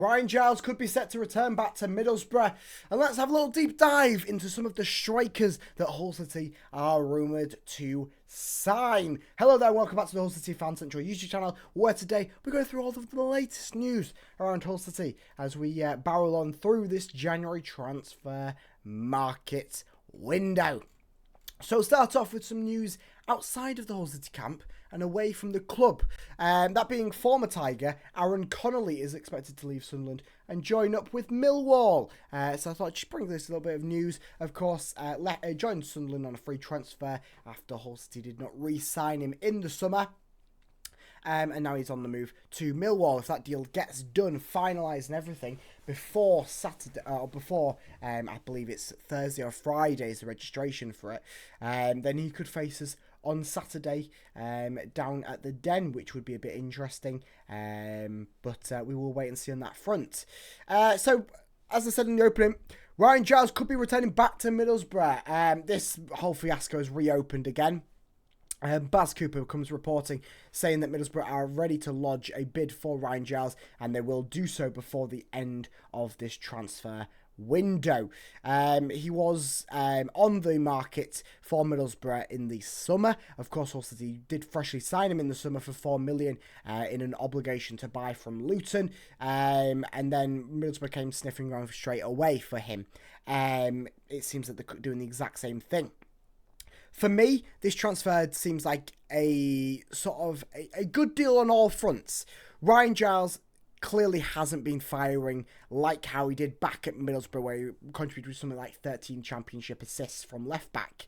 Ryan Giles could be set to return back to Middlesbrough. And let's have a little deep dive into some of the strikers that Hull City are rumoured to sign. Hello there, welcome back to the HullCityFanCentral YouTube channel, where today we're going through all of the latest news around Hull City as we barrel on through this January transfer market window. So start off with some news outside of the Hull City camp and away from the club. That being former Tiger, Aaron Connolly is expected to leave Sunderland and join up with Millwall. So I thought I'd just bring this little bit of news. Of course, joined Sunderland on a free transfer after Hull City did not re-sign him in the summer. And now he's on the move to Millwall. If that deal gets done, finalised and everything before Saturday, or before I believe it's Thursday or Friday is the registration for it, then he could face us on Saturday down at the Den, which would be a bit interesting. But we will wait and see on that front. So, as I said in the opening, Ryan Giles could be returning back to Middlesbrough. This whole fiasco has reopened again. Baz Cooper comes reporting saying that Middlesbrough are ready to lodge a bid for Ryan Giles, and they will do so before the end of this transfer window. He was on the market for Middlesbrough in the summer. Of course, Hull City did freshly sign him in the summer for $4 million in an obligation to buy from Luton, and then Middlesbrough came sniffing around straight away for him. It seems that they're doing the exact same thing. For me, this transfer seems like a sort of a good deal on all fronts. Ryan Giles clearly hasn't been firing like how he did back at Middlesbrough, where he contributed with something like 13 championship assists from left back.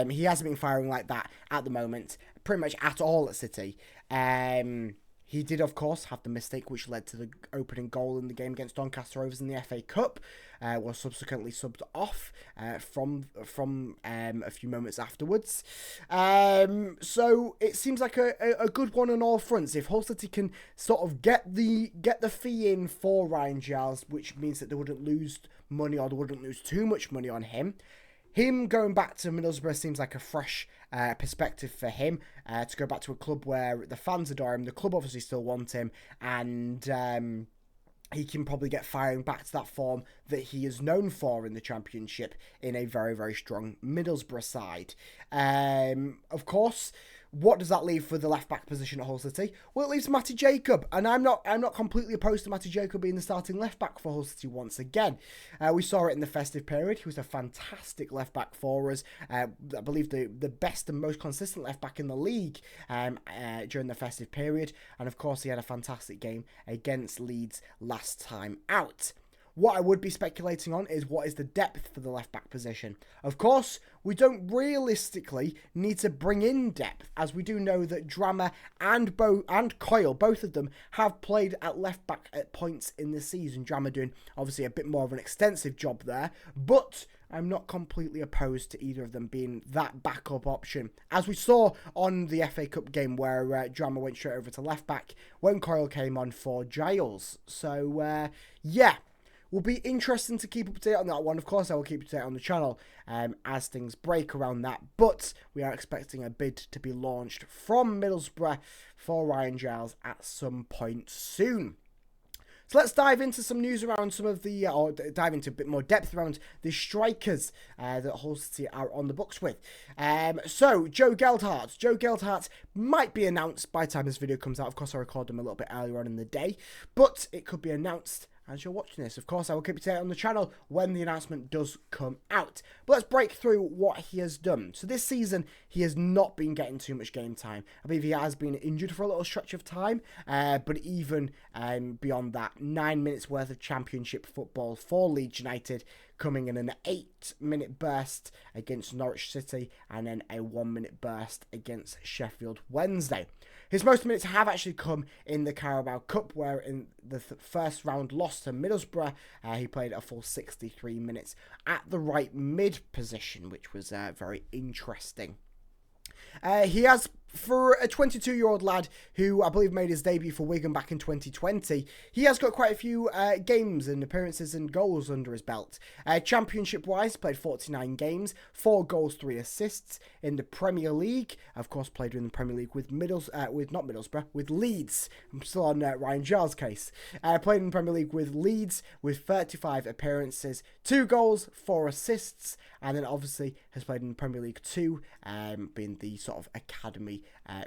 He hasn't been firing like that at the moment, pretty much at all at City. He did, of course, have the mistake which led to the opening goal in the game against Doncaster Rovers in the FA Cup. Was subsequently subbed off from a few moments afterwards. So it seems like a good one on all fronts. If Hull City can sort of get the fee in for Ryan Giles, which means that they wouldn't lose money or they wouldn't lose too much money on him. Him going back to Middlesbrough seems like a fresh perspective for him, to go back to a club where the fans adore him. The club obviously still want him, and he can probably get firing back to that form that he is known for in the Championship in a very, very strong Middlesbrough side. Of course, what does that leave for the left-back position at Hull City? Well, it leaves Matty Jacob, and I'm not completely opposed to Matty Jacob being the starting left-back for Hull City once again. We saw it in the festive period. He was a fantastic left-back for us. I believe the best and most consistent left-back in the league during the festive period, and of course he had a fantastic game against Leeds last time out. What I would be speculating on is what is the depth for the left-back position. Of course, we don't realistically need to bring in depth, as we do know that Drama and Coyle, both of them, have played at left-back at points in the season. Drama doing, obviously, a bit more of an extensive job there, but I'm not completely opposed to either of them being that backup option. As we saw on the FA Cup game where Drama went straight over to left-back when Coyle came on for Giles. So, yeah. Will be interesting to keep up to date on that one. Of course, I will keep up to date on the channel as things break around that. But we are expecting a bid to be launched from Middlesbrough for Ryan Giles at some point soon. So let's dive into some news around some of the, or dive into a bit more depth around the strikers that Hull City are on the books with. So, Joe Gelhardt. Joe Gelhardt might be announced by the time this video comes out. Of course, I recorded them a little bit earlier on in the day, but it could be announced as you're watching this. Of course, I will keep you updated on the channel when the announcement does come out. But let's break through what he has done. So this season, he has not been getting too much game time. I believe he has been injured for a little stretch of time. But even beyond that, 9 minutes worth of Championship football for Leeds United, coming in an 8-minute burst against Norwich City, and then a 1-minute burst against Sheffield Wednesday. His most minutes have actually come in the Carabao Cup, where in the first round loss to Middlesbrough, he played a full 63 minutes at the right mid position, which was very interesting. He has for a 22-year-old lad who I believe made his debut for Wigan back in 2020, he has got quite a few games and appearances and goals under his belt. Championship-wise, played 49 games, 4 goals, 3 assists. In the Premier League, of course, played in the Premier League with with Leeds. I'm still on Ryan Giles' case. Played in the Premier League with Leeds with 35 appearances, 2 goals, 4 assists, and then obviously has played in the Premier League 2, being the sort of academy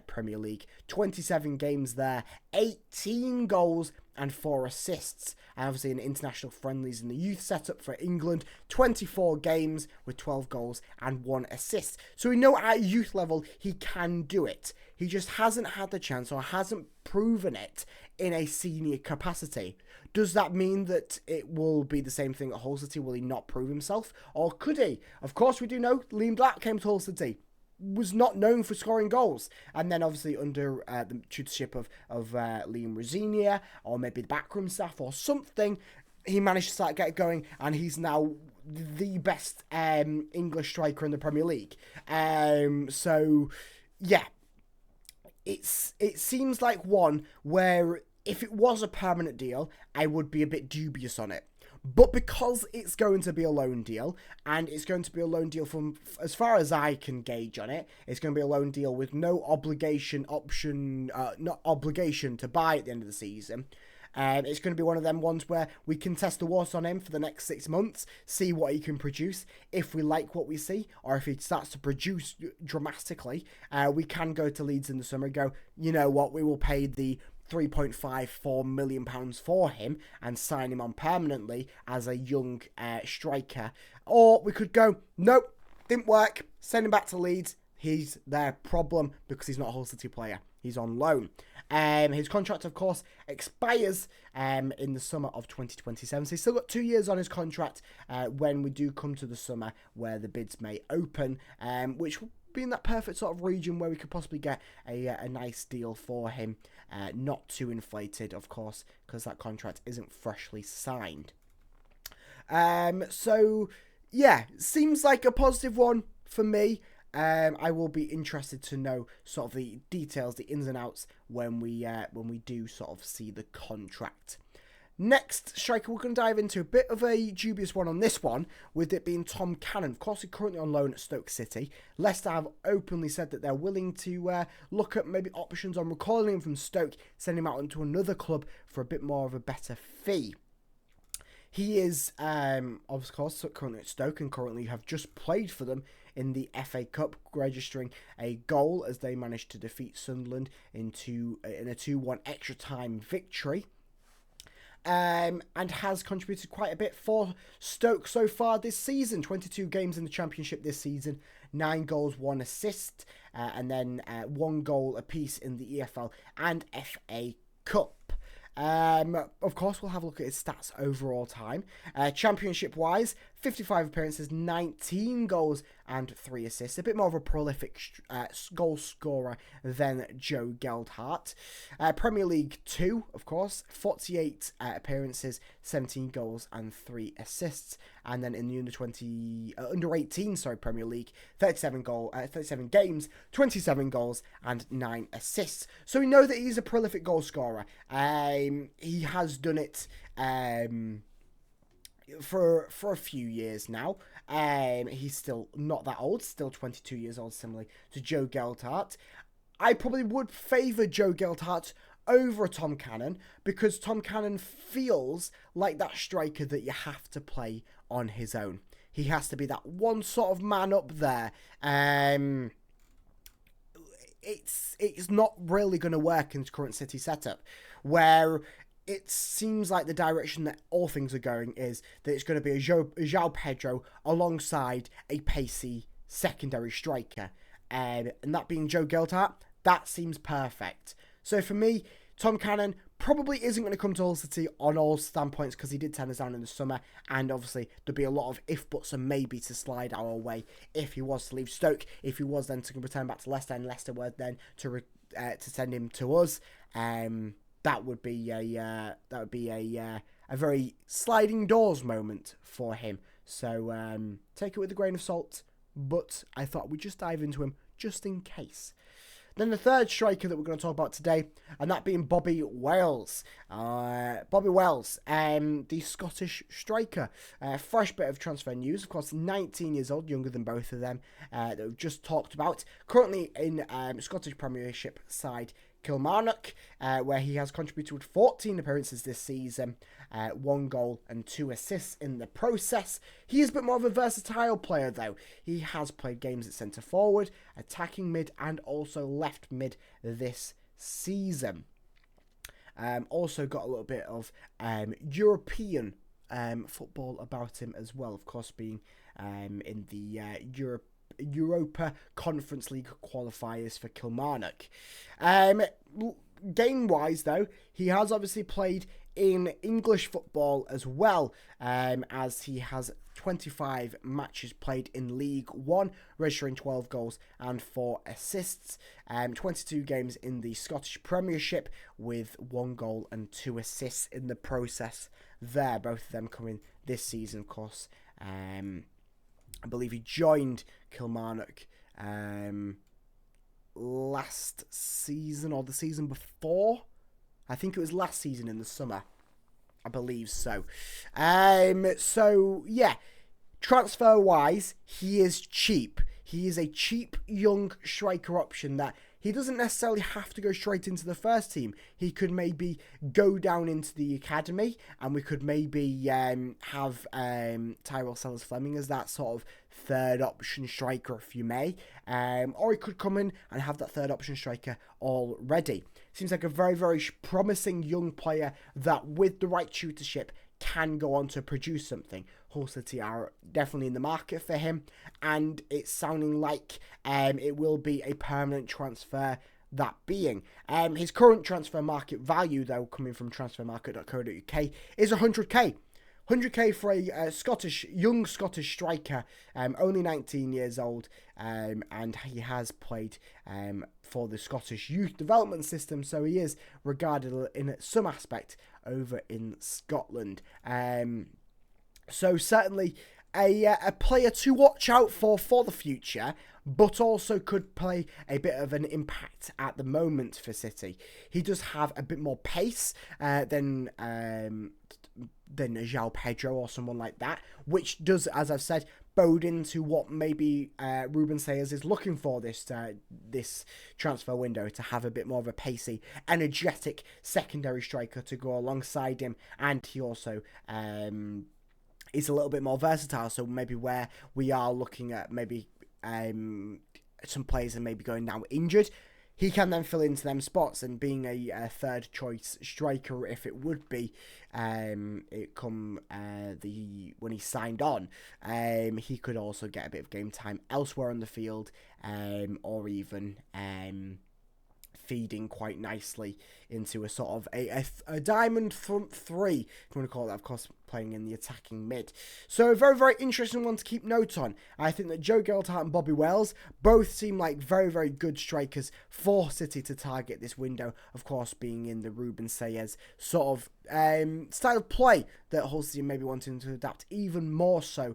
Premier League. 27 games there, 18 goals and 4 assists. And obviously in international friendlies in the youth setup for England, 24 games with 12 goals and 1 assist. So we know at youth level he can do it. He just hasn't had the chance or hasn't proven it in a senior capacity. Does that mean that it will be the same thing at Hull City? Will he not prove himself? Or could he? Of course we do know Liam Black came to Hull City, was not known for scoring goals, and then obviously under the tutorship of Liam Rosinia, or maybe the backroom staff or something, he managed to start get going, and he's now the best English striker in the Premier League. So yeah, it seems like one where if it was a permanent deal, I would be a bit dubious on it. But because it's going to be a loan deal, and it's going to be a loan deal from, as far as I can gauge on it, it's going to be a loan deal with no obligation not obligation to buy at the end of the season. It's going to be one of them ones where we can test the water on him for the next 6 months, see what he can produce. If we like what we see, or if he starts to produce dramatically, we can go to Leeds in the summer and go, you know what, we will pay the £3.54 million for him and sign him on permanently as a young striker. Or we could go, nope, didn't work, send him back to Leeds. He's their problem because he's not a Hull City player. He's on loan. His contract, of course, expires in the summer of 2027. So he's still got 2 years on his contract when we do come to the summer where the bids may open, which will be in that perfect sort of region where we could possibly get a nice deal for him. Not too inflated, of course, because that contract isn't freshly signed. So, yeah, seems like a positive one for me. I will be interested to know sort of the details, the ins and outs when we do sort of see the contract. Next striker, we're going to dive into a bit of a dubious one on this one, with it being Tom Cannon. Of course, he's currently on loan at Stoke City. Leicester have openly said that they're willing to look at maybe options on recalling him from Stoke, sending him out into another club for a bit more of a better fee. He is, of course, currently at Stoke and currently have just played for them in the FA Cup, registering a goal as they managed to defeat Sunderland in a 2-1 extra time victory. And has contributed quite a bit for Stoke so far this season. 22 games in the Championship this season, 9 goals, 1 assist, and then 1 goal apiece in the EFL and FA Cup. Of course, we'll have a look at his stats overall time. Championship-wise, 55 appearances, 19 goals and 3 assists. A bit more of a prolific goal scorer than Joe Geldhart. Premier League 2, of course, 48 appearances, 17 goals and 3 assists. And then in the under 18 Premier League, 37 games, 27 goals and 9 assists. So we know that he's a prolific goal scorer. He has done it for a few years now. He's still not that old, still 22 years old, similarly to Joe Geldhart. I probably would favour Joe Geldhart over Tom Cannon, because Tom Cannon feels like that striker that you have to play on his own. He has to be that one sort of man up there. It's not really going to work in his current City setup, where it seems like the direction that all things are going is that it's going to be a João Pedro alongside a pacey secondary striker. And that being Joe Geldhart, that seems perfect. So for me, Tom Cannon probably isn't going to come to Hull City on all standpoints, because he did turn us down in the summer, and obviously there'll be a lot of if, buts and maybe to slide our way if he was to leave Stoke, if he was then to return back to Leicester, and Leicester were then to send him to us. That would be a very sliding doors moment for him. So take it with a grain of salt, but I thought we'd just dive into him just in case. Then the third striker that we're going to talk about today, and that being Bobby Wells. Bobby Wells, the Scottish striker. Fresh bit of transfer news. Of course, 19 years old, younger than both of them that we've just talked about. Currently in Scottish Premiership side Kilmarnock, where he has contributed with 14 appearances this season, 1 goal and 2 assists in the process. He is a bit more of a versatile player though. He has played games at centre forward, attacking mid and also left mid this season. Also got a little bit of European football about him as well, of course being in the Europa Conference League qualifiers for Kilmarnock. Game-wise, though, he has obviously played in English football as well, as he has 25 matches played in League One, registering 12 goals and 4 assists. 22 games in the Scottish Premiership with 1 goal and 2 assists in the process there. Both of them coming this season, of course. I believe he joined Kilmarnock last season or the season before. I think it was last season in the summer. I believe so. So, yeah, transfer-wise, he is cheap. He is a cheap young striker option that he doesn't necessarily have to go straight into the first team. He could maybe go down into the academy and we could maybe have Tyrell Sellers-Fleming as that sort of third option striker, if you may. Or he could come in and have that third option striker already. Seems like a very, very promising young player that with the right tutorship can go on to produce something. Hull City are definitely in the market for him, and it's sounding like it will be a permanent transfer, that being. His current transfer market value, though, coming from transfermarket.co.uk, is 100k. 100k for a young Scottish striker, only 19 years old, and he has played for the Scottish Youth Development System, so he is regarded in some aspect over in Scotland. So certainly a player to watch out for the future, but also could play a bit of an impact at the moment for City. He does have a bit more pace than João Pedro or someone like that, which does, as I've said, bode into what maybe Ruben Sayers is looking for this transfer window, to have a bit more of a pacey, energetic secondary striker to go alongside him, and he also is a little bit more versatile, so maybe where we are looking at maybe some players are maybe going down injured, he can then fill into them spots, and being a third choice striker, if it would be when he signed on, he could also get a bit of game time elsewhere on the field, or even feeding quite nicely into a sort of a diamond front three, if you want to call it that, of course, playing in the attacking mid. So a very, very interesting one to keep note on. I think that Joe Gelhardt and Bobby Wells both seem like very, very good strikers for City to target this window, of course, being in the Ruben Sayers sort of style of play that Hull City may be wanting to adapt even more so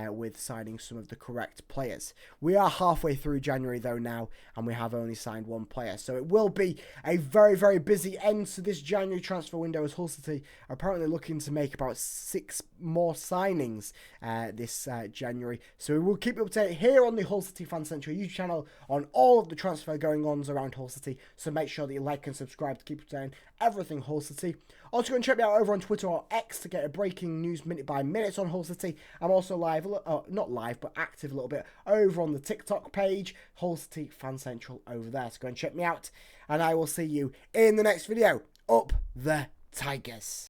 with signing some of the correct players. We are halfway through January though now, and we have only signed 1 player, so it will be a very, very busy end to this January transfer window, as Hull City are apparently looking to make about 6 more signings this January. So we will keep you updated here on the Hull City Fan Central YouTube channel on all of the transfer going-ons around Hull City, so make sure that you like and subscribe to keep up to date on everything Hull City. Also, go and check me out over on Twitter or X to get a breaking news minute by minute on Hull City. I'm also live, not live, but active a little bit over on the TikTok page, Hull City Fan Central over there. So go and check me out, and I will see you in the next video. Up the Tigers.